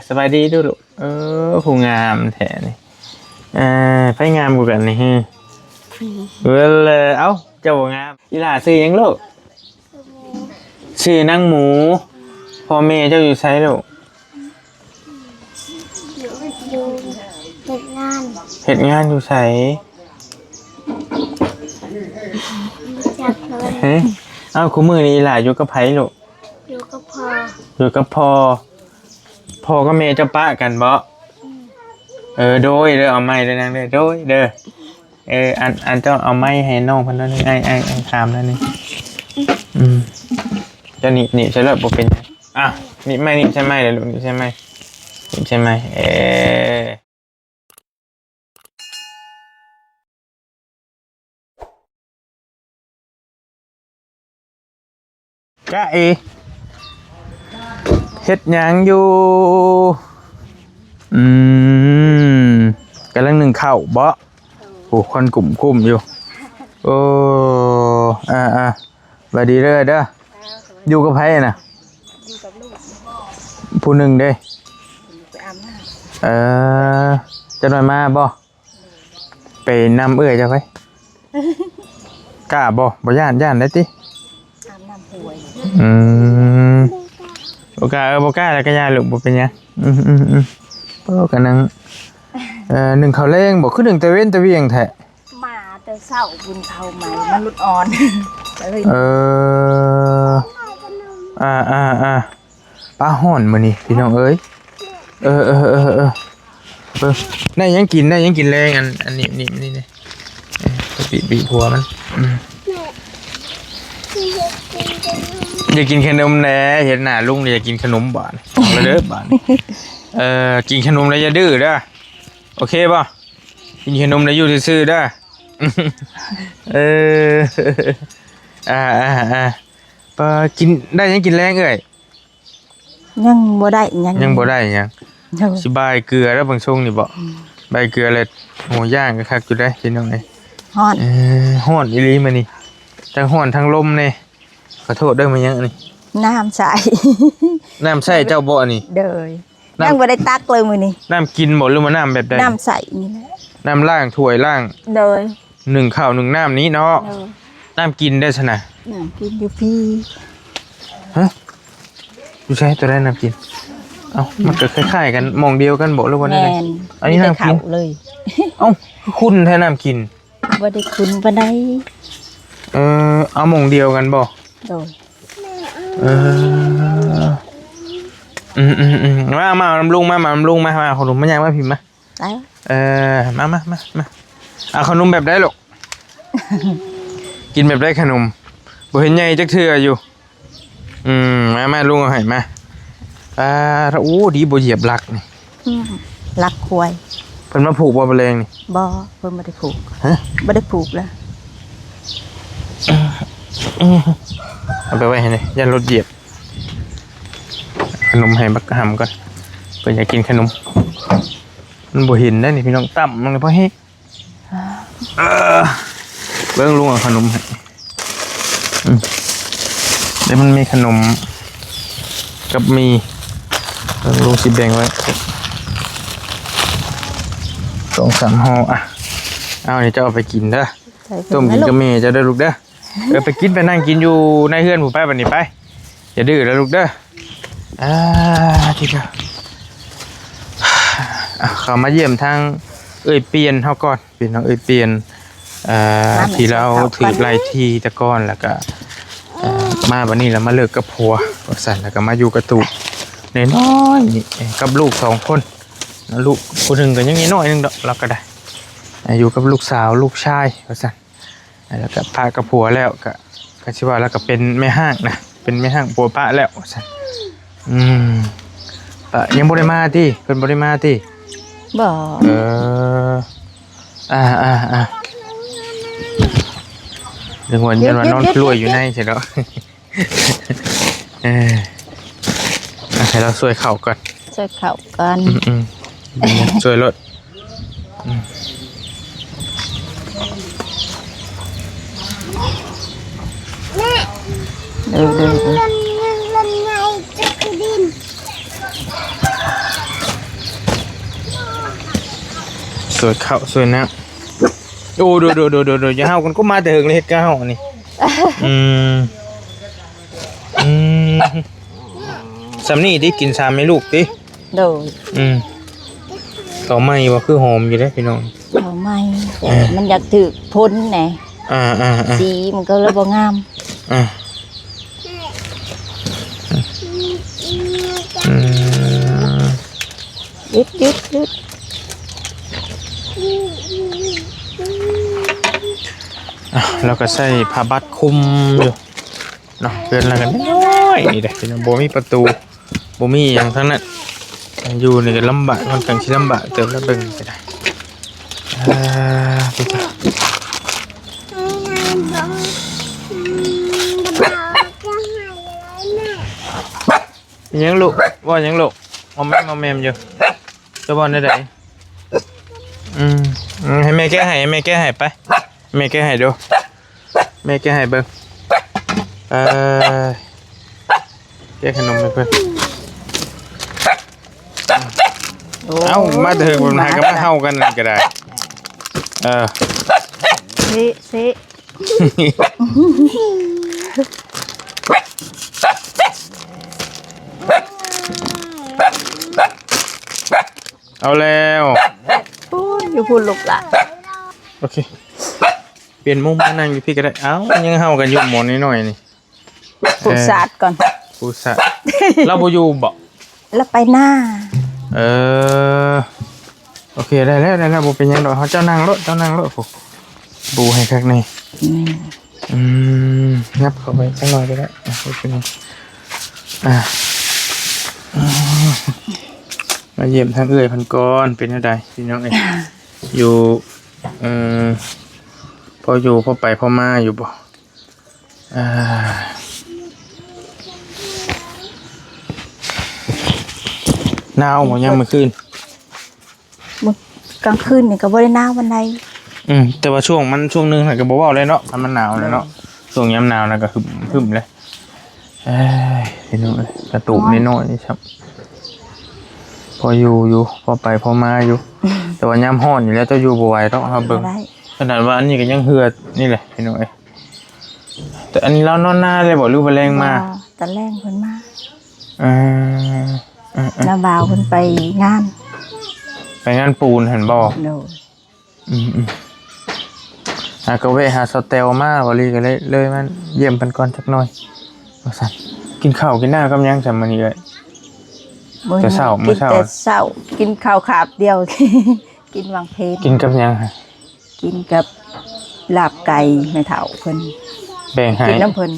สบายดีดูลูกผู้งามแท้นี่ไพ่งามกูกันนี่เอ้าเจ้าบ่งามอีหล่าซื้อยังลูกชื่อนั่งหมูพ่อแม่เจ้าอยู่ไสลูกอยู่เฮ็ดงานอยู่ไสจักเลย เอ้าคู่มือนี่อีหล่าอยู่กับไผลูกอยู่กับพ่ออยู่กับพ่อกับแม่เจ้าปะกันบ่โดยเด้อเอาไม้เด้อนางเด้อโดยเด้ออันเจ้าเอาไม้ให้น้องเพิ่นนั่นนึงไอ้ถามนั่นนึงเจ้านี่ใช่แล้วบ่เป็นนี่ไม่นี่ใช่ไหมเด้อลูกนี่ใช่ไหมนี่ใช่ไหมกะเฮ็ดหยังอยู่กำลังนึ่งข้าวบ่โอ้คนกลุ่มคุ้มอยู่โอ้สวัสดีเด้ออยู่กับไผน่ะอยู่กับลูกผู้หนึ่งเด้ไปอาบน้ำจะหน่อยมาบ่ไปนำเจ้าไปกล้าบ่ย่านได้ติอาบน้ำป่วยบ่กล้าบ่กล้าแล้วก็ย่าลูกบ่เป็นหยังก็นั่งหนึ่งข้าวแรงบ่คือหนึ่งตะเว้นตะเวียงแท้มาแต่เช้ากินข้าวใหม่มันหลุดอ่อนป้าห่อนมื้อนี้พี่น้องเอ้ยได้ยังกินแรงอันนี่บีหัวมันอยากกินขนมแหน่เห็นหน้าลุงอยากกินขนมบาดแล้วเด้อบาดกินขนมแล้วอย่าดื้อเด้อโอเคป่ะกินขนมแล้วอยู่ซื่อๆเด้อปะกินได้ยังกินแรงยังบ่ได้ยังบ่ได้ยังสิบายเกลือแล้วบางช่วงนี่บ่ใบเกลือเลยโหย่างก็คักอยู่ได้พี่น้องเอ้ยฮ้อนอีหลีมื้อนี้ทั้งฮ้อนทั้งลมนี่ขอโทษเด้อมื้อยังนี่น้ำใสเจ้าบ่นี่เด้อยังบ่ได้ตักเลยมื้อนี้น้ำกินบ่หรือว่าน้ำแบบใดน้ำใสนี่แหละน้ำล้างถ้วยล้างเด้อ1ข้าว1น้ำนี้เนาะน้ำกินได้ซั่นน่ะน้ำกินอยู่พี่อยู่ใช้ตัวได้น้ำกินมันก็คล้ายๆกันมองเดียวกันบ่หรือว่านั่นแหละอันนี้น้ำกินเลยคุณแท้น้ำกินบ่ได้คุณปานใดเอามองเดียวกันบ่โดยมาลำลุงมาขนมมันยังมาพิมพ์มาได้มาเอาขนมแบบได้หรอกกินแบบได้ขนมบ่เห็นใหญ่จักเทื่ออยู่มาลุงเอาให้มาโอ้ดีบ่เหยียบหลักนี่หลักควายเพิ่นมาผูกบ่แมลงนี่บ่เพิ่นบ่ได้ผูกบ่ได้ผูกแล้วเอาไปไว้ให้นี่ยันรถเหยียบขนมให้บักหำก่อนเพิ่นอยากกินขนมมันบ่เห็นได้นี่พี่น้องต่ำมันเลยพ่อเฮ้เบิ่งลุงเอาขนมให้เดี๋ยวมันมีขนมกับมีลุงสิแบ่งไว้2-3 ห่อเอาเดี๋ยวจะเอาไปกินเด้อต้มกินกับเมย์จะได้ลูกเด้อไปกินไปนั่งกินอยู่ในเฮือนผู้ไปบัดนี้ไปอย่าดื้อแล้วลูกเด้อทีเดียวเขามาเยี่ยมทางเปลี่ยนเฮาก่อนเป็นน้องเปลี่ยนที่เราถือไล่ทีตะก้อนแล้วก็มาวันนี้แล้วมาเลิกกับผัวสั่นแล้วก็มาอยู่กับตู่น้อยนี่กับลูก2 คนลูกคนหนึ่งก็ยังน้อยนึงดอกเราก็ได้อยู่กับลูกสาวลูกชายสั่นแล้วก็พากับผัวแล้วก็ชื่อว่าแล้วก็เป็นแม่ห้างนะเป็นแม่ห้างผัวป้าแล้วสั่นยังบริมาที่เป็นบริมาที่บ่เรื่องวันยันวันนอนรวยอยู่ในใช่แล้วให้เราช่วยเข่าก่อนช่วยรถเดินไงจะคือดิน วยข้าวสวยน้ำโอ้ดูอย่าเฮากันก็มาแต่เฮิงเลยเฮ็ดก้าวนี่อืมสำนี่ที่กินชามให้ลูกติ โดย ต่อไม้ว่าคือหอมอยู่เด้อพี่น้อง เอาไม่แต่มันอยากถือพ้นแหน่ สีมันก็เลยบ่งาม ยึดแล้วก็ใส่ผ้าบัดคุมอยู่เนาะเกินแล้วกันน้อยนี่แหละพี่น้องบ่มีประตูบ่มีหยังทั้งนั้นอยู่นี่ก็ลำบากค่อนข้างสิลำบากเติมแล้วเบิ่งก็ได้พี่จ้ะยังลูกว่ายังลูกมอมแมมอยู่จะบ่ได้ไดให้แม่แก้ให้ไปแม่แก้ให้ดูแม่แก้ให้เบิ่งแก้ขนมให้เพิ่นเอ้ามาเถอะมันหาก็มาเฮากันนั่นก็ได้ซิ เอาแล้วอยู่พูดลูกละโอเคเปลี่ยนมุมมานั่งอยู่พี่ก็ได้เอ้ายังเฮากันอยู่หมอนน้อยๆนี่ปูสาดก่อนปูสาดเราบ่อยู่บ่แล้วไปหน้าโอเคได้แล้วบ่เป็นหยังดอกเฮาเจ้านั่งรถโหปูให้คักนี่งับเข้าไปสักหน่อยก็ได้พี่น้องมาเยี่ยมทางเอื้อยพันกรเป็นจังไดพี่น้องเอ้ยอยู่พออยู่พอไปพอมาอยู่บ่หนาวบ่ยามมื้อคืนกลางคืนนี่ก็บ่ได้หนาวปานใดแต่ว่าช่วงนึงน่ะก็บ่เว้าเลยเนาะมันหนาวเลยเนาะช่วงยามหนาวน่ะก็หึมเลยพี่น้องเอ้ยกระตุกน้อยๆนี่ครับพออยู่พอไปพอมาอยู่แต่ว่ายามร้อนอยู่แล้วเจ้าอยู่บ่ไหวต้องเฮาเบิ่งขนาดว่าอันนี้ก็ยังเหือดนี่แหละพี่น้องเอ้ยแต่อันนี้เรานอนหน้าเลยบ่รู้บ่แรงมาตะแรงเพิ่นมาแล้วบ่าวเพิ่นไปงานปูนเห็นบ่โดยก็เวะหาสเตลมาบ่ลีก็เลยมันเยี่ยมเพิ่นก่อนจักหน่อยว่าซั่นกินข้าวกินน้ากับยังซั่นมื้อนี้เอ้ยแต่เช้ามื้อเช้ากินข้าวขาบเดียวกินวางเพลกินกับยังฮะกินกับลาบไก่แม่เฒ่าเพิ่นแบ่งให้กินน้ำเพิ่น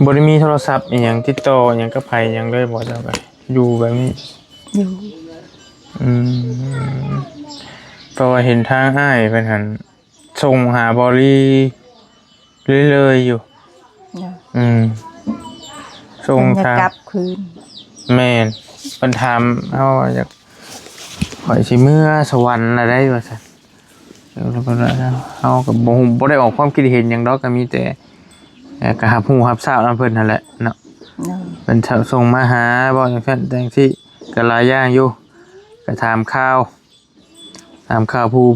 บ่ได้มีโทรศัพท์อีหยังติดต่อหยังกับไผหยังเลยบ่จังได๋อยู่แบบนี้อยู่เพราะว่าเห็นทางอ้ายเพิ่นหั่นส่งหาบริเรื่อยๆอยู่ส่งทางกลับคืนแม่นเพิ่นถามเฮาอยากข่อยสิเมื่อสวรรค์อะไรว่าซั่นแล้วก็เฮาก็บ่ได้ออกความคิดเห็นหยังดอกก็มีแต่ก็รับรู้รับทราบนำเพิ่นนั่นแหละเนาะเพิ่นส่งมาหาบ่จังซั่นจังซี่ก็หลายอย่างอยู่ก็ถามข่าว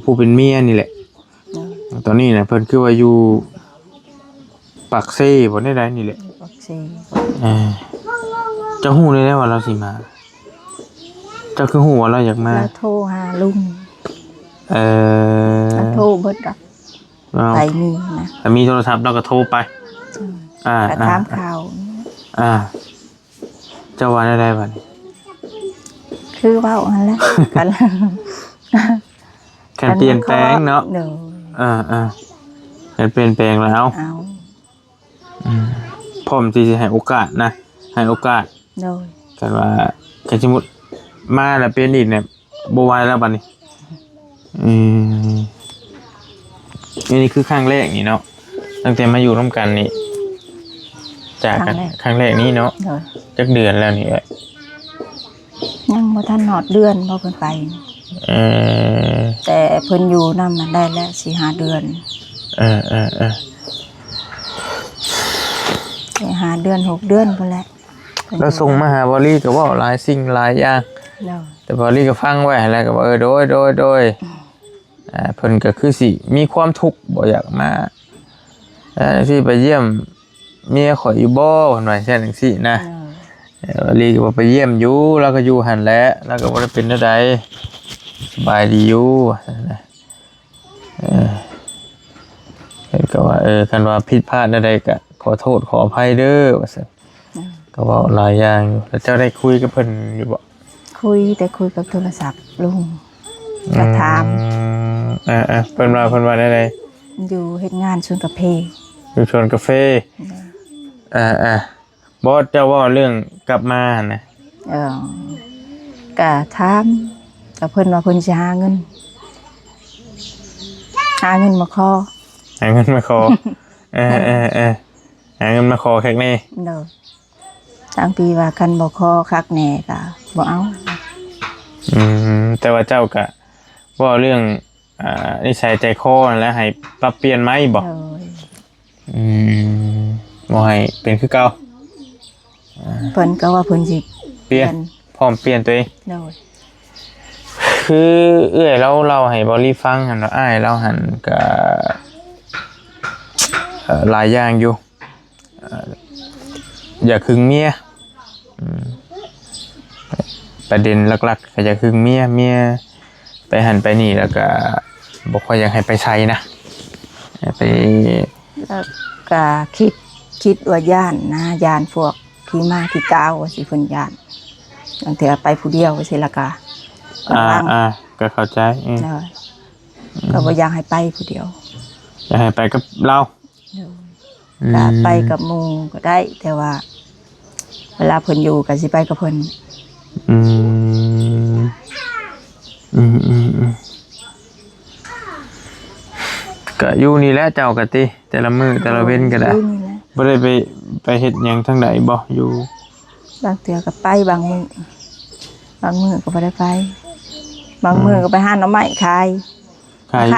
ผู้เป็นเมียนี่แหละตอนนี้น่ะเพิ่นคือว่าอยู่ปักเซ่บ่ได้นี่แหละปักเซ่จะฮู้ได้ว่าเราสิมาเจ้าคือฮู้ว่าเราอยากมาโทรหาลุงโทรเบิดดอกไปมีนะแต่มีโทรศัพท์เราก็โทรไปก็ถามข่าวเจ้าว่าได้บัดนี้คือเว้าหั่นแหละกันแค่เปลี่ยนแปลงเนาะแค่เปลี่ยนแปลงแล้วพร้อมที่จะให้โอกาสนะให้โอกาสแต่ว่าแค่สมมุติมาแล้วเป็นอีกเนี่ยบ่ไหวแล้วบัดนี้นี่คือครั้งแรกนี่เนาะตั้งแต่มาอยู่ร่วมกันนี่จากกันครั้งแรกนี้เนาะจักเดือนแล้วนี่ยังบ่ทันฮอดเดือนบ่เพิ่นไปแต่เพิ่นอยู่นำได้แล้ว 4-5 เดือน5 เดือน 6 เดือนพุ่นแหละ แล้วส่งมาหาบอลลี่ก็เว่าหลายสิ่งหลายอย่าง โดย แต่บอลลี่ก็ฟังไว้แล้วก็ว่าโดยเพิ่นก็คือสิมีความทุกข์บ่อยากมาที่ไปเยี่ยมเมียข่อยอยู่บ่เพิ่นว่าจังซี่นะบอลลี่ก็บ่ไปเยี่ยมอยู่แล้วก็อยู่หั่นแหละแล้วก็บ่ได้เป็นจังไดสบายดีอยู่นะเพิ่นก็ว่าคันว่าผิดพลาดใดๆก็ขอโทษขออภัยเด้อว่าซั่นก็เว้าหลายอย่างอยู่แล้วเจ้าได้คุยกับเพิ่นอยู่บ่ คุยแต่คุยกับโทรศัพท์ลุงก็ถาม เพิ่นว่าได้ได อยู่เฮ็ดงานชวนกาแฟ อยู่ชวนกาแฟบอสเจ้าว่าเรื่องกลับมาหั่นนะ ก็ถามกับเพิ่นว่าเพิ่นสิหาเงินมาขอ หาเงินมาขอหาเงินมาขอแค่นี้ เด้อทางปีว่าคันบ่ขอคักแหน่ก็บ่เอา แต่ว่าเจ้าก็ว่าเรื่องนิสัยใจคอนั่นแหล้วให้ปรับเปลี่ยนไหมบ่ เด้อ บ่ให้เป็นคือเก่า เพิ่นก็ว่าเพิ่นสิ เปลี่ยนพร้อมเปลี่ยนตัวเอง เด้อ คือเราให้บอลลี่ฟังหันว่าอ้ายเราหันกับหลายอย่างอยู่อย่าคึงเมียประเด็นหลักๆก็อย่าคึงเมียไปหันไปนี่แล้วก็บอกว่าอยากให้ไปใช้นะไป แล้วก็คิดว่าย่านนะย่านพวกขี่ม้าขี่กาวว่าสิเพิ่นย่านบางเทื่อไปผู้เดียวว่าสิล่ะก็ก็เข้าใจเด้อก็บ่อยากให้ไปผู้เดียว อยากให้ไปกับเราก็ไปกับหมู่ก็ได้แต่ว่าเวลาเพิ่นอยู่ก็สิไปกับเพิ่นก็อยู่นี่แหละเจ้ากะติแต่ละมื้อแต่ละเว้นก็ได้บ่ได้ไปเฮ็ดหยังทางใดบ่อยู่บางเทื่อก็ไปบางมื้อก็บ่ได้ไปบางมื้อก็ไปหาหน่อไม้ขา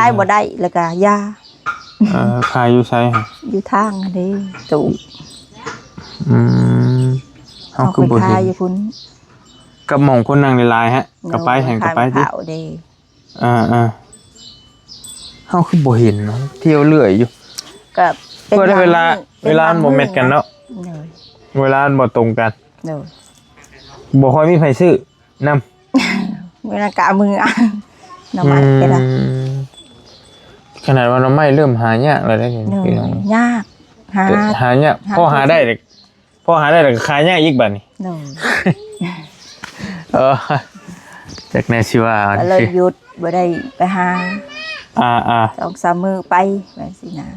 ยบ่ได้แล้วก็ยาขายอยู่ไสฮะอยู่ทางอันนี้ตู่เฮาคือบ่เห็นอยู่พุ่นกับหม่องคนนั่งหลายๆฮะก็ไปแห่งก็ไปติเฮาคือบ่เห็นเนาะเที่ยวเรื่อยอยู่ก็เป็นเวลามันบ่แมทกันเนาะเวลามันบ่ตรงกันบ่ค่อยมีไผซื้อนำเวลากะมือหน่อไม้ก็ได้ขนาดว่าหน่อไม้เริ่มหายากแล้วได้นี่พี่น้องยากหายากพอหาได้แต่ขายยากอีกบัดนี้จากในชีวะเลยหยุดบ่ได้ไปหา2-3 มื้อไปแบบสินะ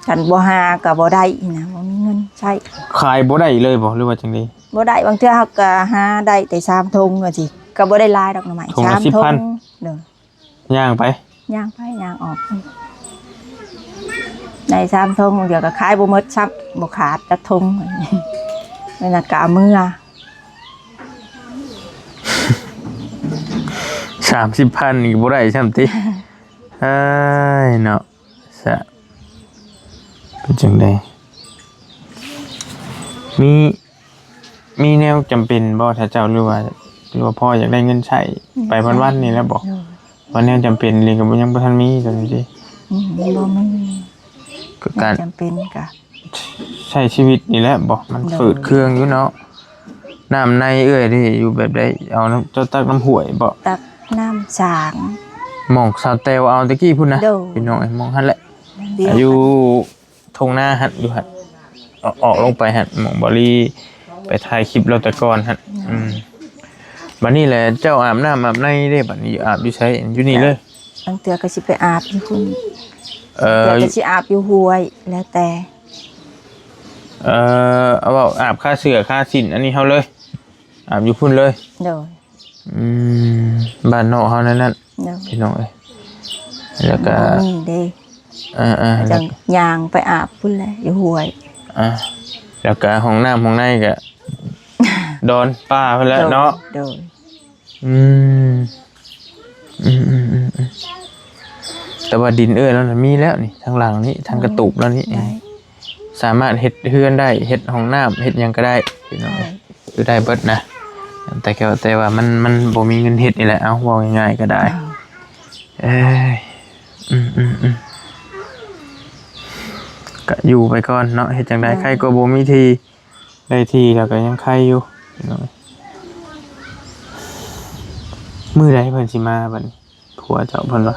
ฉันบ่หาก็บ่ได้นะบ่มีเงินใช้ขายบ่ได้เลยบ่หรือว่าจังได๋บ่ได้บางเทื่อเฮาก็หาได้แต่3 ธงว่าสิก็บ่ได้หลายดอกหน่อไม้3 ธงเด้อย่างไปย่างออกใน3 ธงเดี๋ยวก็ขายบ่หมดซับบ่ขาดจักธงนั่นน่ะกะมื้อ30,000นี่บ่ได้ซ้ํติเนาะซะเป็นจังได๋มีแนวจำเป็นบ่ถ้าเจ้าหรือว่าพ่ออยากได้เงินใช้ไปวันๆนี่แล้วบ่ว่าแนวจำเป็นเลยก็ยังบ่ทันมีตอนนี้ติบ่มีก็การจำเป็นก็ใช้ชีวิตนี่แหละบ่มันฝืดเครื่องอยู่เนาะน้ำในที่อยู่แบบใดเอาน้ำเจ้าตักน้ำห้วยบ่ตักน้ำสางหม่องซาวเตลเอาตะกี้พุ่นนะพี่น้องมองหั่นแหละอยู่ทงหน้าหั่นอยู่หั่นออกลงไปหั่นหม่องบ่ลี่ไปถ่ายคลิปเราแต่ก่อนหั่นบัดนี้แหละเจ้าอาบน้ำอาบในได้บัดนี้อาบอยู่ไสอยู่นี่เลยบางเทื่อก็สิไปอาบอยู่พุ่นก็สิอาบอยู่ห้วยแล้วแต่เอาว่าอาบค่าเสือค่าสินอันนี้เฮาเลยอาบอยู่พุ่นเลยโดยบ้านนอกเฮานั่นพี่น้องเอ้ยแล้วก็นี่เด้จังยางไปอาบพุ่นแหละอยู่ห้วยแล้วก็ห้องน้ำห้องในก็ดอนป้าพุ่นแล้วเนาะโดยแต่ว่าดินแล้วมีแล้วนี่ทางหลังนี้ทางกระตุกแล้วนี่ สามารถเฮ็ดเฮือนได้เฮ็ดห้องน้ำเฮ็ดหยังก็ได้พี่น้องคือได้เบิดนะแต่ว่ามันบ่มีเงินเฮ็ดนี่แหละเอาว่าง่ายๆก็ได้เอ้ยก็อยู่ไปก่อนเนาะเฮ็ดจังได๋ใครก็บ่มีที่ได้ที่แล้วก็ยังใครอยู่พี่น้องมื้อใดเพิ่นสิมาบัดนี้ผัวเจ้าเพิ่นว่า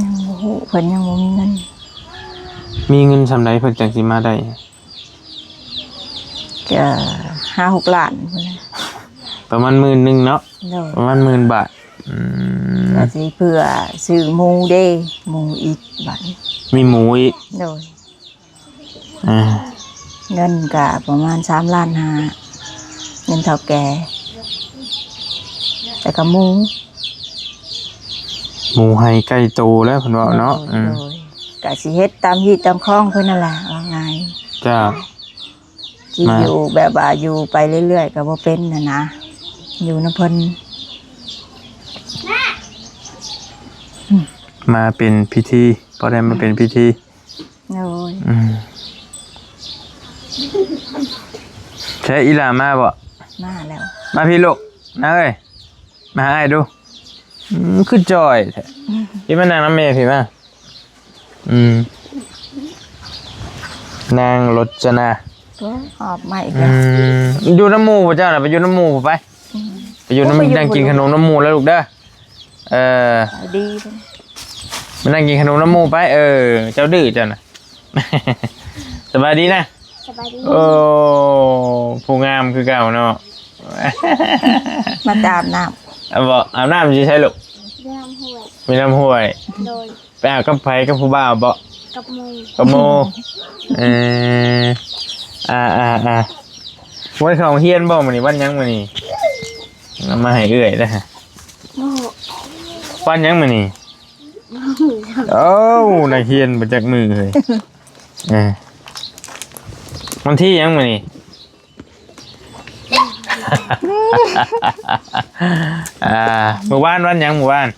ยังบ่ฮู้เพิ่นยังบ่มีเงินมีเงินซำใดเพิ่นจังสิมาได้ก็5-6 ล้านพุ่นน่ะประมาณ10,000เนาะประมาณ10,000 บาทก็สิเพื่อซื้อหมูเด้หมูอีกบัดมีหมูอีกโดยเงินก็ประมาณ3.5 ล้านเงินเฒ่าแก่แต่ก็หมูให้ใกล้โตแล้วเพิ่นว่าเนาะก็สิเฮ็ดตามที่ตามคลองเพิ่นนั่นแหละว่าง่ายจ้าสิอยู่แบบว่าอยู่ไปเรื่อยๆก็บ่เป็นนะอยู่นำเพิ่นมาเป็นพิธีพอได้มาเป็นพิธีโอ้ยใช่อีหลามาบ่มาแล้วมาพี่ลูกนะเอ้ยมาให้ดูคือจอยแท้พี่มานั่งน้ำเมย์พี่มานางรจนาหอบใหม่กันอยู่น้ำหมูป่ะเจ้าน่ะไปอยู่น้ำหมูไปอยู่น้ำนั่งกินขนมน้ำหมูแล้วลูกเด้อดีมานั่งกินขนมน้ำหมูไปเจ้าดื้อเจ้าน่ะสบายดีนะสบายดีโอ้ผู้งามคือเก่าเนาะมาอาบน้ำบอกอาบน้ำจะใช่ลูกมีน้ำห้วยโดยไปอาบกับไผกับผู้บ่าวบ่กับโมวันของเฮียนบ่มื้อนี้วันยังมื้อนี้มาให้เอื้อยเด้อวันยังมื้อนี้โอ้นักเฮียนบ่จักมือเลยวันที่ยังมื้อนี้หมู่บ้านวันยังหมู่บ้าน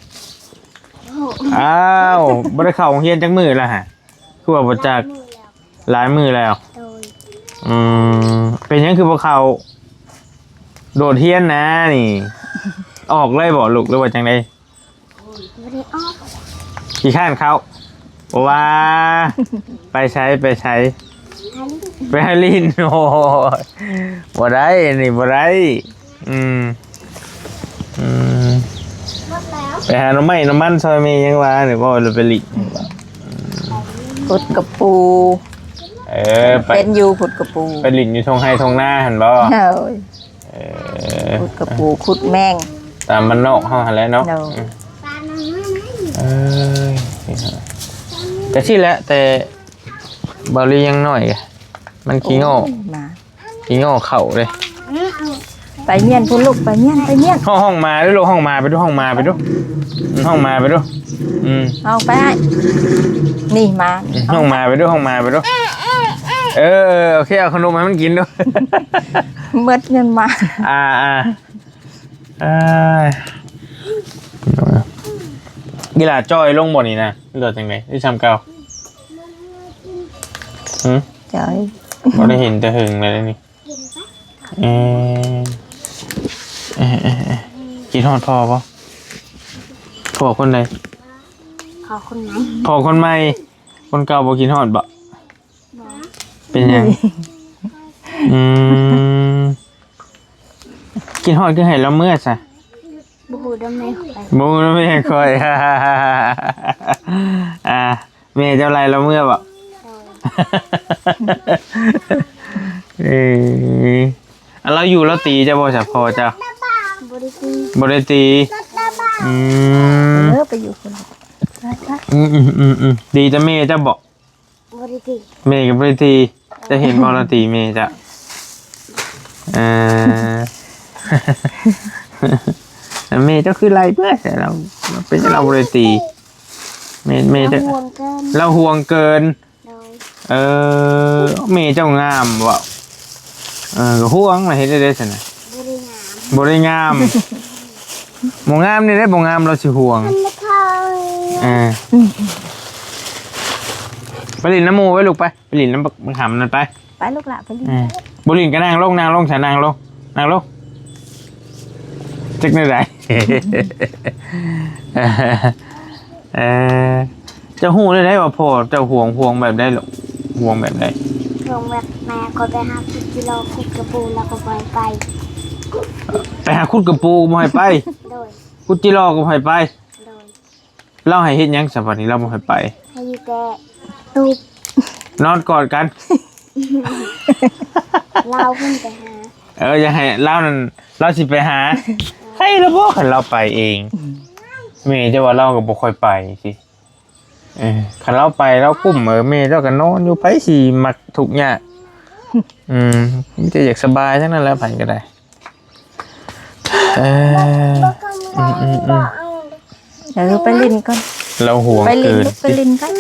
อ้าวบ่ได้เข้าโรงเรียนจักมื้อแล้วฮะคือว่าบ่จักหลายมื้อแล้วเป็นยังคือบ่เข้าโดดเรียนนะนี่ออกเลยบ่ลูกหรือว่าจังได๋บ่ได้ออกขี้ข้านเขาว่าไปใช้ไปให้ลิ้นโอ้บ่ได้นี่บ่ได้ไปหาน้ำมันซอยเมย์ยังว่าหรือว่าเราไปหลีกพุดกระปูเป็นอยู่พุดกระปูไปหลีกอยู่ทงไฮทงหน้าหันบ่พุดกระปูขุดแมงตามมันนอกห้องหันแล้วเนาะแต่ที่แล้วแต่บาลียังน้อยมันขี้โง่เข่าเลยไปเมียนพูลูกไปเมียนห้องมาด้วยลูกห้องมาไปดูห้องมาไปดูเอาไปนี่มาห้องมาไปดูโอเคเอาขนมให้มันกินด้วยเมื่อเงินมากีฬาจอยลงหมดนี่นะนี่ตัวจังไหนที่ทำเก่าจอยเราได้เห็นแต่หึงเลยนี่กินทอดพอปะพอคนไหนพอคนไหนพอคนใหม่คนเก่าบอกินทอดบะเป็นยังกินทอดก็เห็นแล้วเมื่อใช่บูดไม่ค่อยเมย์เจ้าไรแล้วเมื่อบ่เราอยู่แล้วตีจะบอกจะพอจ้ะบริตีไปอยู่คนดีจะเมย์จะบอกเมย์กับบริตีจะเห็นบอลตีเมย์จะเมย์ก็คือไรเพื่อแต่เราเป็นเราบริตีเมย์จะเราห่วงเกินเมย์เจ้างามบ่ห่วงอะไรเห็นได้สินะบริงามโมงามนี่ได้โมงามเราสิห่วง ไปลินน้ำมูไว้ลูกไปลินน้ำบังหำนั่นไป ไปลูกหละไปลิน บุลินก็นั่งลงฉันนั่งลงจักนี่ได้ เจ้าหูได้ว่าพ่อเจ้าห่วงแบบได้หรอห่วงแบบไหน ลงแบบแม่ก็ไปหาคุดกิโลคุดกระปูแล้วก็ไป ไปหาคุดกระปูบ่ให้ไป โดย คุดจิรอก็บ่ให้ไป โดย เล่าให้เฮ็ดหยังสัปดาห์นี้เราบ่ให้ไป ให้อยู่แต่ตูบ นอนกอดกัน เราเพิ่งไปหา อย่าให้เล่านั่นเราสิไปหาให้เราบ่คันเราไปเองแม่จะว่าเราก็บ่ค่อยไปสิคันเราไปเรากุ้มแม่เราก็นอนอยู่ไปสิมักทุกข์ยากมีแต่อยากสบายทั้งนั้นแหล้วไผก็ได้ไปลินก่อน เราห่วง ไปลิ เกิ น น ไปลินกัน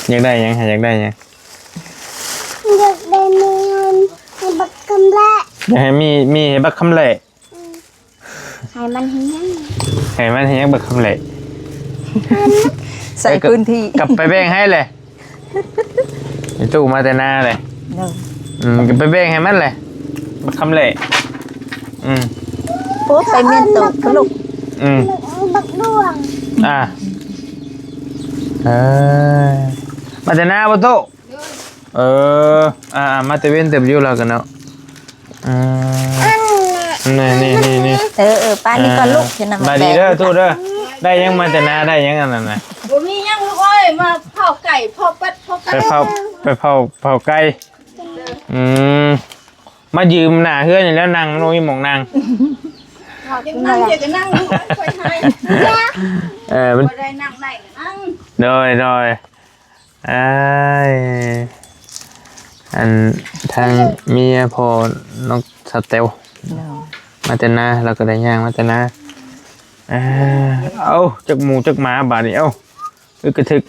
อยากได้ยังอยากได้ยัง อยากได้เงินให้บักคำแรก อยากให้มีให้บักคำเละ ให้มันเฮี้ยน ให้มันให้ยังบักคำเละ ใส่พื้นที่ กลับไปแบ่งให้เลยไอ้ตู้มาแต่หน้าเลย กลับไปแบ่งให้มันเลยบักคำเละ โอ้ไปเมียนตุกลูก บักดวง มาแต่หน้าประตูมาแต่เว้นเต็มอยู่แล้วกันเนาะนี่ป้านี่ก่อนลูกจะนำ มาดีเด้อตู้เด้อได้ยังมาแต่หน้าได้ยังอันนั้นน่ะ บ่มียังลูกเอ้ยมาเผาไก่เผาเป็ดเผาไก่ ไปเผาไก่มายืมหน้าเฮือนอยู่แล้วนั่งโน้ยหมองนั่ง ยังนั่งเดี๋ยวจะนั่งลูกค่อยให้ มัน บ่ได้นั่งได้ก็นั่ง โดยอันทางเมียพอน้องสเตลมาแต่หน้าเราก็ได้ย่างมาแต่หน้าเอาจักหมูจักหมาบาดนี้เอากระทึก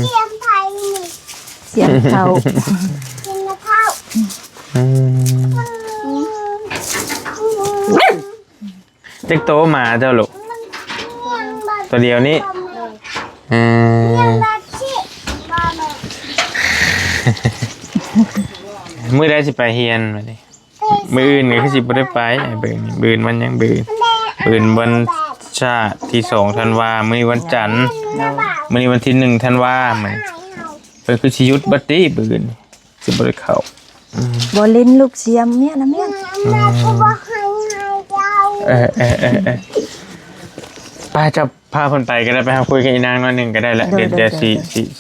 เสียงไผ่นี่ เสียงเขา เสียงกระเท้า จักโตหมาเจ้าลูกตัวเดียวนี้มื้อใดสิไปเฮียนมาดิมื้ออื่นนี่คือสิบ่ได้ไปเบิ่นมันยังเบิ่นวันชาติที่2ธันวามื้อนี้วันจันทร์มื้อนี้วันที่1ธันวามื้อเพิ่นคือสิหยุดบัดนี้เบิ่นสิบ่ได้เข้า บ่ลินลูกเสียมเมียนะเมีย ป้าจะพาคนไปก็ได้ไปคุยกับอีนางน้อยหนึ่งก็ได้แหละเดี๋ยว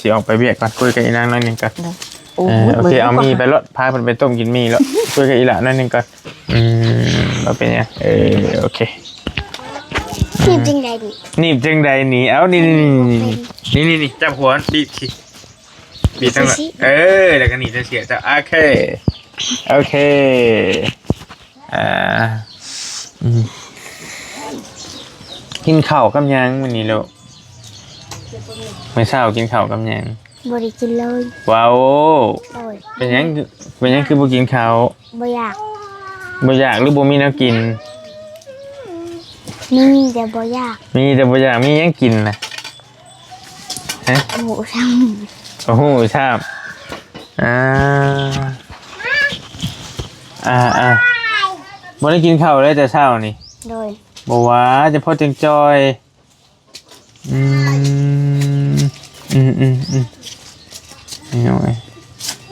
สิออกไปเบียดก่อนคุยกับอีนางน้อยหนึ่งก่อนโอเคเอามีไปรถพาคนไปต้มกินมีแล้วคุยกับอีหล่าน้อยหนึ่งก่อนเราเป็นยังโอเค ทีมจริงใดดิ นี่จังใดหนีเอานี่จับหัวบีบทั้งหมดแล้วก็หนีจะเสียจะโอเคกินข้าวกับยังวันนี้แล้วไม่เช้ากินข้าวกับยัง บริกินเลย ว้าว โดย เป็นยังคือบ่กินข้าว บ่อยาก บ่อยากหรือบ่มีแนวกิน มีแต่บ่อยาก มีแต่บ่อยากมียังกินนะฮะ หมูช่าง โอ้โหชอบบ่ได้กินข้าวเลยแต่เช้านี่ โดย บ่ว่าจะพอจังจอยนี่น้อย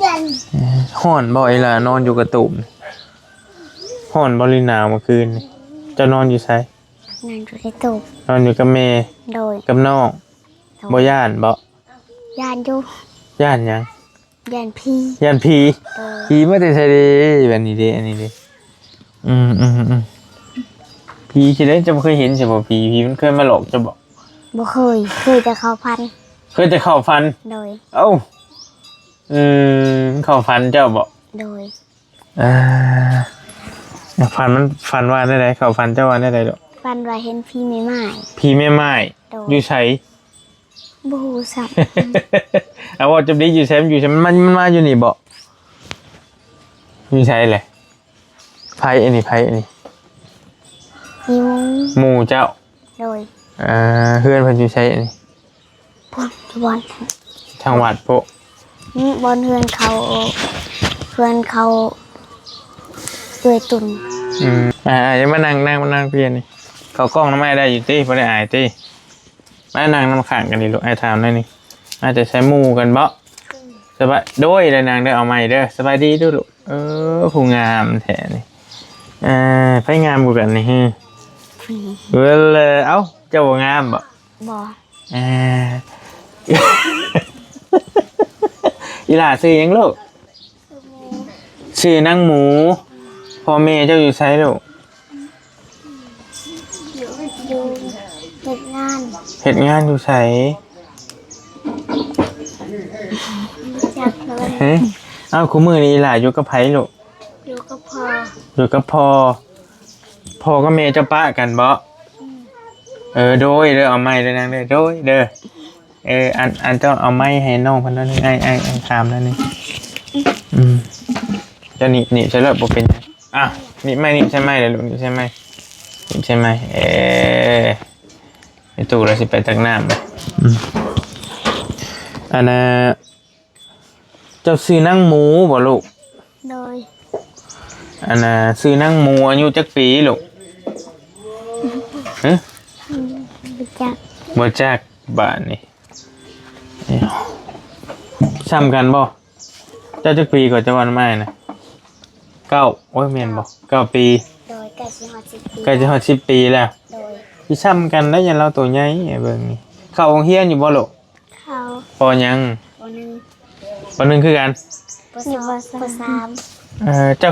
ยัน ฮ้อนบ่อยล่ะนอนอยู่กระตุ่มฮ้อนบ่หรือหนาวเมื่อคืนนี่จะนอนอยู่ไส นั่นอยู่ในตู้ นอนอยู่กับแม่ โดย กับน้องบ่ย่านบ่ ยานอยู่ ย่านหยัง ยานพี่ ย่านผี โดย ผีมาแต่ไสเด้แบบนี้เด้อันนี้เด้ผีสิได้จะบ่เคยเห็นใช่บ่ผีมันเคยมาหลอกจะบ่ บ่เคยแต่เขาพัน เคยแต่เข้าฝัน โดย เอ้าเข้าฝันเจ้าบ่ โดย ฝันว่าได้ไดเข้าฝันเจ้าว่าได้ไดดอก ฟันว่าเห็นพี่ไม่ไม้ ผีแม่ไม้ โดย อยู่ไส บ่ฮู้สัก เอาว่าจะได้อยู่ไสมันอยู่ไสมันมาอยู่นี่บ่อยู่ไสแหละไผอันนี้ มีมุ้ง หมู่เจ้า โดย เฮือนเพิ่นอยู่ไสอันนี้ บอล ทางวัดโปะ บอลเพื่อนเขาด้วยตุน ยังมานั่งเพียนนี่เขากล้องน้ำไม้ได้อยู่ตี้พอได้อายตี้มานั่งน้ำขังกันดิลูกไอ้ถามหน่อยนี่อาจจะใช้หมู่กันบ่สบายโดยเลยนางได้เอาไม้เด้อสบายดีด้วยลูกผู้งามแท้นี่ไปงามกูกันนี่ฮะเอ้าเจ้าบ่งามบ่ บอ อีหล่าซื้อยังลูกซื้อนั่งหมูพ่อแม่เจ้าอยู่ไสลูก อยู่เฮ็ดงานเฮ็ดงานอยู่ไส จากเลย เฮ้เอ้าคุมื้อนี้อีหล่าอยู่กับไผลูก อยู่ก็พอ อยู่กับพ่อกับแม่เจ้าป้ากันบ่โดยเด้อเอาไม้เด้อนางเด้อโดยเด้ออันเจ้าเอาไม้ให้น้องเพิ่นนั่นไอ้ถามนั่นนี่เจ้านี่ใช่แล้วบ่เป็นหยังอ่ะนี่ไม่นี่ใช่ไหมเด้อลูกนี่ใช่ไหมนี่ใช่ไหมไอ้ตู่เราสิไปตักน้ำเลยอันน่ะเจ้าซื้อนั่งหมูบ่ลูก โดย อันน่ะซื้อนั่งหมูอายุจักปีลูกฮะ จาก บ่จักบ้านนี่ซ้ำกันบ่เจ้าจักปีกว่าจะวันใหม่นะ9โอ้ยแม่นบ่9 ปี โดยใกล้สิฮอด10 ปี ใกล้จะฮอด10 ปีแล้ว โดย สิซ้ำกันได้ยันเราตัวใหญ่ไอ้เบิ่งนี่เข้าโรงเรียนอยู่บ่ลูก เขา ปอยัง ปหนึ่ง ปหนึ่งคือกัน ปสองปสาม เจ้า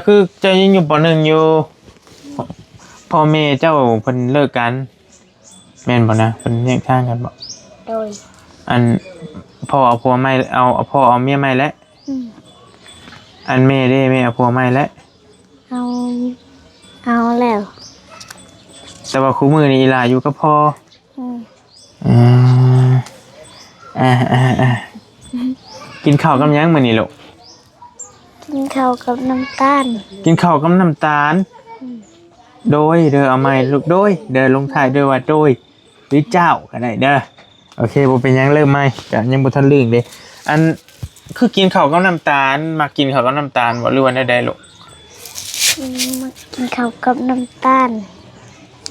ยังอยู่ปหนึ่งอยู่พ่อแม่เจ้าเพิ่นเลิกกันแม่นบ่นะเพิ่นแยกทางกันบ่ โดย อันพ่อเอาผัวใหม่เอาพ่อเอาเมียใหม่แล้วอันแม่เอาผัวใหม่แล้ว เอาแล้ว แต่ว่าคู่มือนี่อีหลาอยู่กับพ่อกินข้าวกับหยังมื้อนี้ลูก กินข้าวกับน้ำตาล กินข้าวกับน้ำตาลโดยเด้อเอาใหม่ลูกโดยเด้อลงท้ายด้วยว่าโดยหรือเจ้าก็ได้เด้อโอเคบ่เป็นหยังเริ่มใหม่ก็ยังบ่ทันลืมเด้อันคือกินข้าวกับน้ำตาลมักกินข้าวกับน้ำตาลบ่หรือว่าได้ลูก มากินข้าวกับน้ำตาล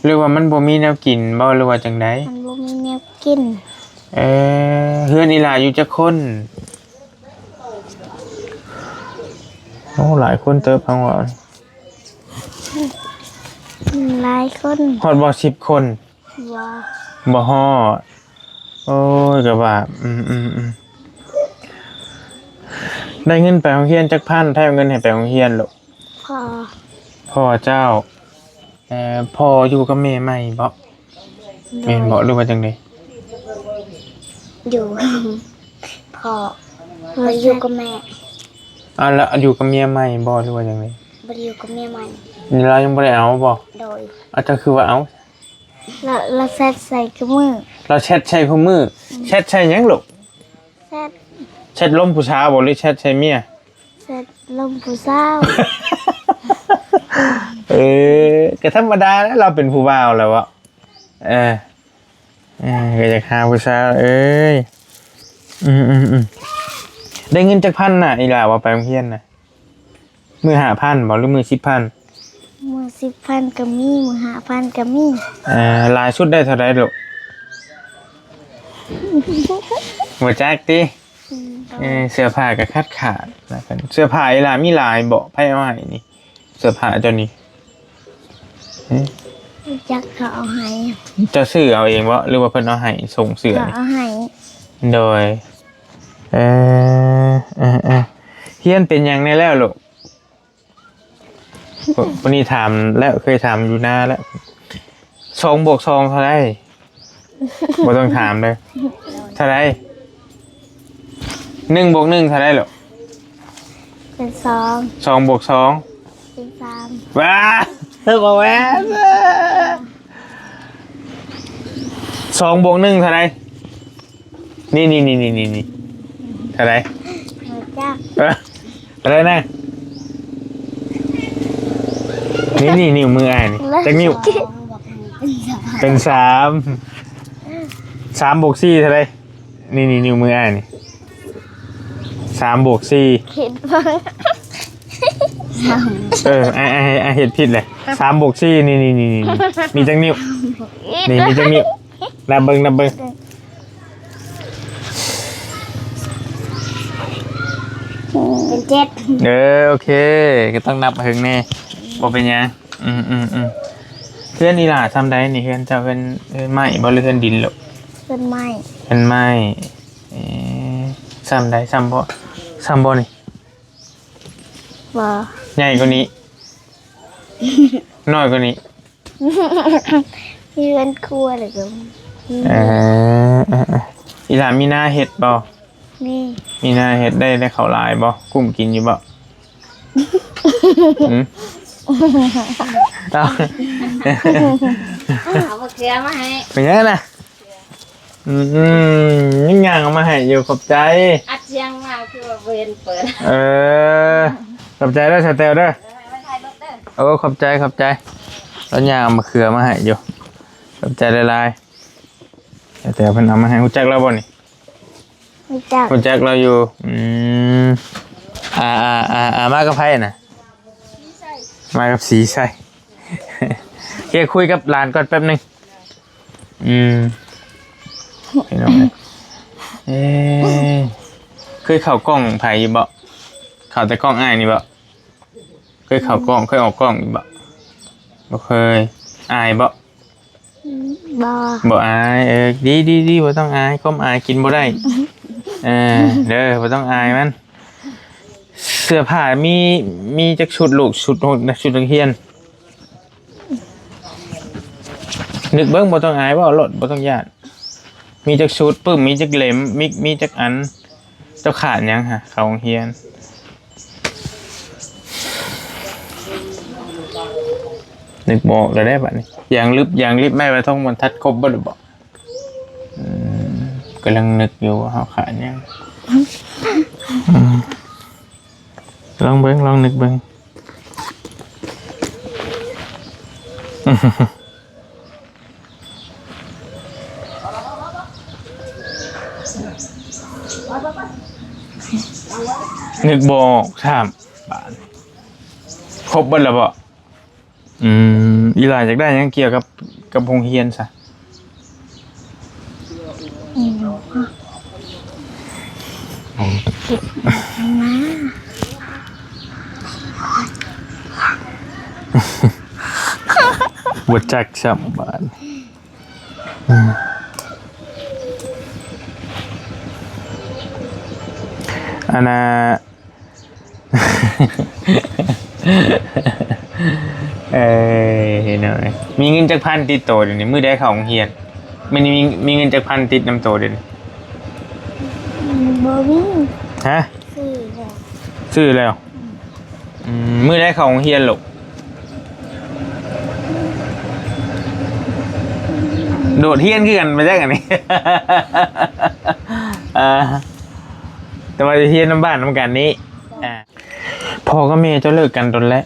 หรือว่ามันบ่มีแนวกินบ่หรือว่าจังได๋ มันบ่มีแนวกิน เฮือนอีหลาอยู่จักคนโอ้หลายคนเติบพังว่า หลายคน ฮอดบ่10 คน ว่า บ่ฮอดโอ้ยก็ว่าได้เงินไปโรงเรียนจักพันถ้าเอาเงินให้ไปโรงเรียนลูก พอ พ่อเจ้าพ่ออยู่กับแม่ใหม่บ่แม่นบ่หรือว่าจังได๋ อยู่ พอมาอยู่กับแม่ แล้วอยู่กับเมียใหม่บ่หรือว่าจังได๋ บ่ได้อยู่กับแม่ใหม่ นี่เรายังบ่ได้เอาบ่ โดย เจ้าคือว่าเอา แล้วแซดใส่กับมือ เราแชทใช้คู่มือแชทใช้หยังลูก แซด แชทล้มผู้ชายบ่หรือแชทใช้เมีย แซดลมผู้สาว ก็ธรรมดาแล้วเราเป็นผู้บ่าวแล้วอะก็จะหาผู้สาวได้เงินจาก1,000น่ะอีหล่าว่าไปโรงเรียนน่ะมื้อ5,000บ่หรือมื้อ10,000 มือ10,000ก็มีมือ5,000ก็มี หลายชุดได้เท่าใดลูกบ่จักติเสื้อผ้าก็ขาดแล้วกันเสื้อผ้าอีหล่ามีหลายบ่ไผเอาให้นี่เสื้อผ้าเจ้านี่ จักเขาเอาให้ เจ้าซื้อเอาเองบ่หรือว่าเพิ่นเอาให้ส่งเสื้อ เขา นี่ เอาให้ โดยเฮียนเป็นหยังได้แล้วลูกวันนี้ถามแล้วเคยถามอยู่หน้าแล้ว2 บวก 2เท่าไหร่บ่ต้องถามเลยเท่าไหร่1 บวก 1เท่าไหร่ลูก เป็น2 2บวก 2เป็น3ว้าบ่แม่น2 บวก 1เท่าไหร่นี่เท่าไหร่ จัก อะไรนะนี่นิ้วมืออ่านจักนิ้วเป็น3 3 บวก 4เท่าไหร่ นี่นิ้วมืออ้ายนี่3 บวก 4 เห็นบ้าง ไอ้เห็ดผิดเลย3 บวก 4นี่มีจังนิ้วนี่มีจังนิ้วนับเบิ่ง เป็นเจ็ด โอเคก็ต้องนับถึงแน่บ่เป็นหยังเพื่อนนี่ล่ะทำได้นี่เพื่อนเจ้าเพื่อนไม้บ่หรือเพื่อนดินหรอก เป็นไม้ เพื่อนไม้ซ้ำได้ซ้ำบ่นี่ บ่ ใหญ่กว่านี้ น้อยกว่านี้ มีเงินครัวหรือ อีหล่ามีหน้าเห็ดบ่ นี่ มีหน้าเห็ดได้ข้าวหลายบ่กุ้มกินอยู่บ่เอา เอามะเขือมาให้ เป็นยังไงนะยิ่งงานเอามาให้อยู่ขอบใจ อัดเสียงมาคือว่าเวนเปิด ขอบใจด้วยสเตลด้วยขอบใจแล้วยางเอามาเขือมาให้อยู่ขอบใจหลายๆสเตลเพิ่นเอามาให้ฮู้จักเราบ่นี่ ไม่จับ ฮู้จักเราอยู่มากับไผน่ะมากับสีใส่เฮ้ยคุยกับหลานก่อนแป๊บนึงเห็นไหมเคยเข้ากล้องไผอยู่บ่เข้าแต่กล้องอ้ายนี่บ่เคยเข้ากล้องเคยออกกล้องอยู่บ่เคยอายบ่ บ่ อายดีบ่ต้องอายก้มอายกินบ่ได้เด้อบ่ต้องอายมันเสื้อผ้ามีจักชุดลูกชุดนักเรียนนึกเบิ่งบ่ต้องอายบ่รถบ่ต้องญาติมีจักชุดปึ้มมีจักเล่มมีจักอันเจ้าขาดยังฮะเขาโรงเรียนนึกบอกเลยได้บัดนี้อย่างลิบแม่ไปท่องบรรทัดครบบ่ได้บอกกำลังนึกอยู่ว่าเขาขาดยังลองนึกเบิ่งนึกบอกถามบาทครบบ่แล้วบ่อีหลายอยากได้ยังเกี่ยวกับโรงเรียนซะบ่จักซ้ำบาทอันน่ะ เห็นหน่อยมีเงินจักพันติดโตเดี๋ยวนี้มื้อใดเข้าโรงเรียนมันมีเงินจักพันติดนำโตเดี๋ยวนี้ บ่มี ฮะ ซื้อแล้ว มื้อใดเข้าโรงเรียนลูกโดดเรียนคือกันไปจักอันนี้ แต่ว่าจะเรียนนำบ้านนำกันนี้พ่อกับแม่เจ้าเลิกกันโดนแล้ว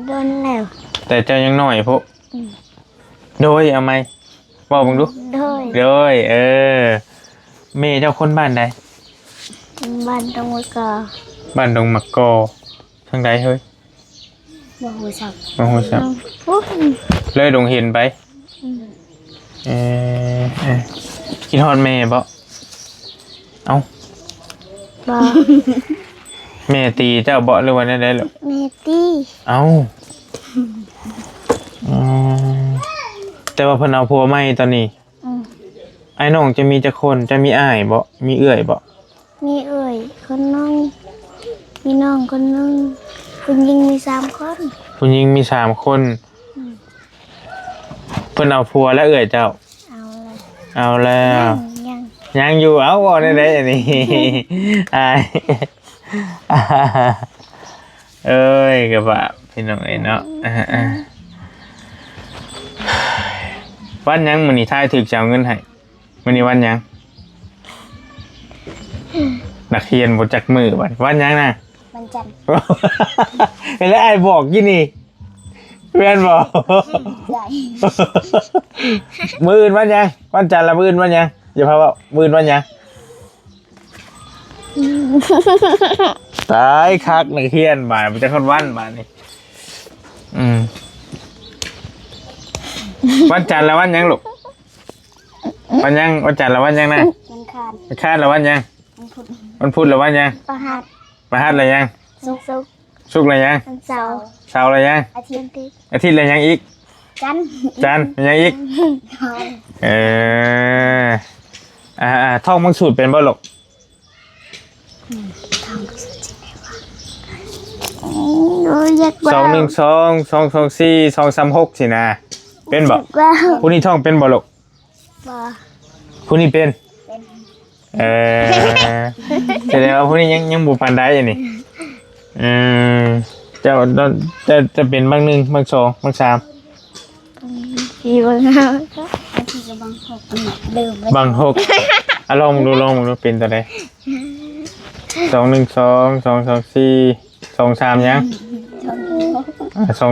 โดนแล้ว แต่เจ้ายังน้อยพวกโดยเอาไหมบอกมึงดู โดย แม่เจ้าคนบ้านใด บ้านตรงวัดกอ บ้านดงมักกอทางใดเฮ้ย บ่ฮู้จัก มาหัวสับ โอ้ย เลยดงเห็นไปคิดฮอดแม่บ่เอ้า บ่ แม่ตีเจ้าบ่หรือว่าได้หรอ แม่ตี้ เอ้าแต่ว่าเพิ่นเอาผัวใหม่ตอนนี้ไอ้น้องจะมีจักคนจะมีอ้ายบ่มีเอื้อยบ่ มีเอ่ยคนน้องมีน้องคนนึงผู้หญิงมี3 คน ผู้หญิงมี3 คนเพิ่นเอาผัวและเอื้อยเจ้า เอาเลย เอาแล้ว ยังยังอยู่เอาบ่ได้อันนี้ อายเอ้ยก็ว่าพี่น้องเอ้ยเนาะวันยังมื้อนี้ทายถึกจะเอาเงินให้มื้อนี้วันยังนักเรียนบ่จักมือวันยังนะ วันจันทร์ แล้วไอ้บอกยี่นี่เพื่อนบอก ใหญ่ มื้ออื่นวันยังวันจันทร์ละมื้ออื่นวันยัง อย่าพาว่ามืดวันยังตายคักนักเรียนบ่ายมันจะคนวันบ่ายนี่วันจันทร์แล้ววันยังลูกวันยังวันจันทร์แล้ววันยังนะวันคานแล้ววันยังวันพุธแล้ววันยังประหัสอะไรยังสุกอะไรยังเสาร์อะไรยังอาทิตย์อะไรยังอีกจันทร์ยังอีกท่องมังสูตรเป็นบ่ลูก212 224 236สินะเป็นบ่ผู้นี้ท่องเป็นบ่ลูกผู้นี้เป็นแสดงว่าผู้นี้ยังบุปผานได้ยังนี่จะเป็นบางหนึ่งบางสองบางสามบางหกลองดูเป็นตัวใด212 224 23ยัง24 25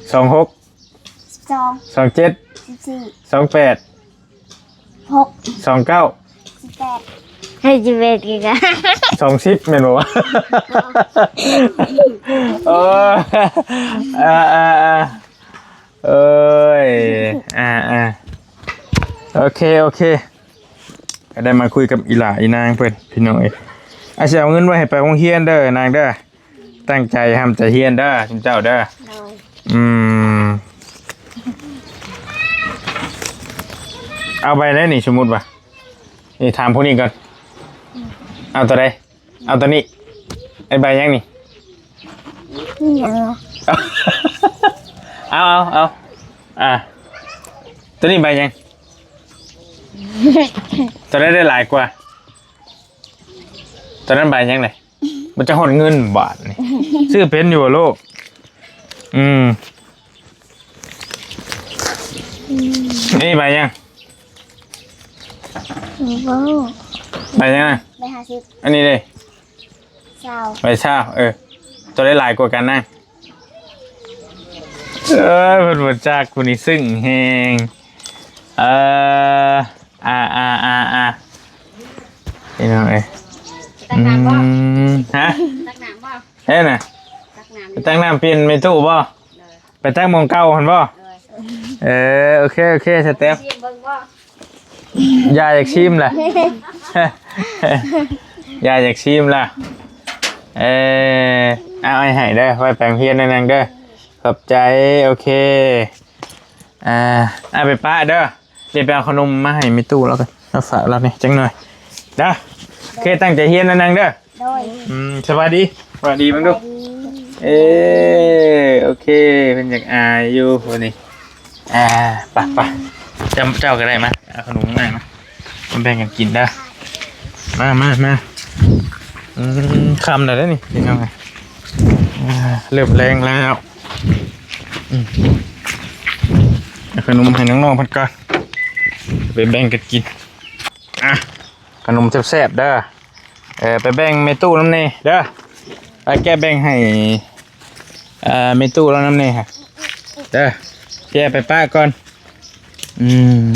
26 27 28 29ให้จะเป็นกี่กัน20แม่นบ่วะโอเคก็ได้มาคุยกับอีหล่าอีนางเพิ่นพี่น้องเอ้ยอาสิเอาเงินไว้ให้ไปโรงเรียนเด้อนางเด้อตั้งใจทำใจเรียนเด้อคุณเจ้าเด้อเอาไปได้นี่สมมุติว่านี่ถามพวกนี้ก่อนเอาตัวใดเอาตัวนี้ไอ้ใบยังนี่เอาตัวนี้ใบยังตัวนั้นได้หลายกว่าตัวนั้นใบยังไงมันจะหดเงินบาทนี่ชื่อเพนอยู่โลกนี่ใบยังใบยังนะใบ50อันนี้เลยใบเช้าตัวได้หลายกว่ากันนะเพิ่นบ่จักกูนี่ซึ้งแฮงนี่น้องฮะตักน้ำบ่เฮ้ยน่ะตักน้ำเปลี่ยนไม่ตู้บ่ไปตักมองเก่าหั่นบ่โอเคสเต็ปยาอยากชิมล่ะยาอยากชิมล่ะเอาไอ้ให้เด้อไว้แปลงเพี้ยนนั่นเด้อขอบใจโอเคไปป้าเด้อเดี๋ยวไปเอาขนมมาให้มิตู้แล้วกันมาฝากเราเนี่ยจังหน่อยเด้อโอเคตั้งใจเฮียนนั่นเด้อสวัสดีมั้งดูโอเคเป็นอย่างอายุวันนี้ไปเจ้าก็ได้มาเอาขนมมาให้มาแบ่งกันกินเด้อมาคำหน่อยได้นี่เป็นยังไงเริ่มแรงแล้วขนมให้น้องๆพันก่อนไปแบ่งกันกินขนมแซ่บๆเด้อไปแบ่งเมตู้น้ำเนยเด้อไปแก้แบ่งให้เมตู้แล้วน้ำเนยฮะเด้อแก้ไปป้าก่อน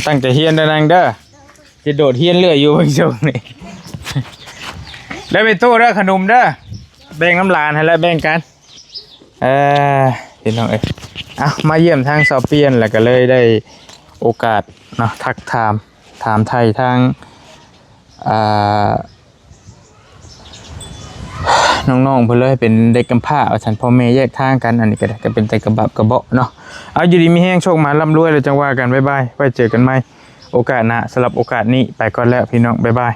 ตั้งใจเฮียนได้นางเด้อจะโดดเฮียนเรื่อยอยู่บางช่วงนี้แล้วเมตู้เด้อขนมเด้อแบ่งน้ำลานให้แล้วแบ่งกันพี่น้องมาเยี่ยมทางสอบเปียนแล้วก็เลยได้โอกาสเนาะทักถามไทยทางน้องๆเพื่อนเลยเป็นเด็กกำพร้าฉันพ่อแม่แยกทางกันอันนี้ก็ได้ก็เป็นแต่กระบะกระเบาะเนาะเอาอยู่ดีมีแห้งโชคมาร่ำรวยเลยจังว่ากันบ๊ายบายไว้เจอกันใหม่โอกาสหน้าสำหรับโอกาสนี้ไปก่อนแล้วพี่น้องบ๊ายบาย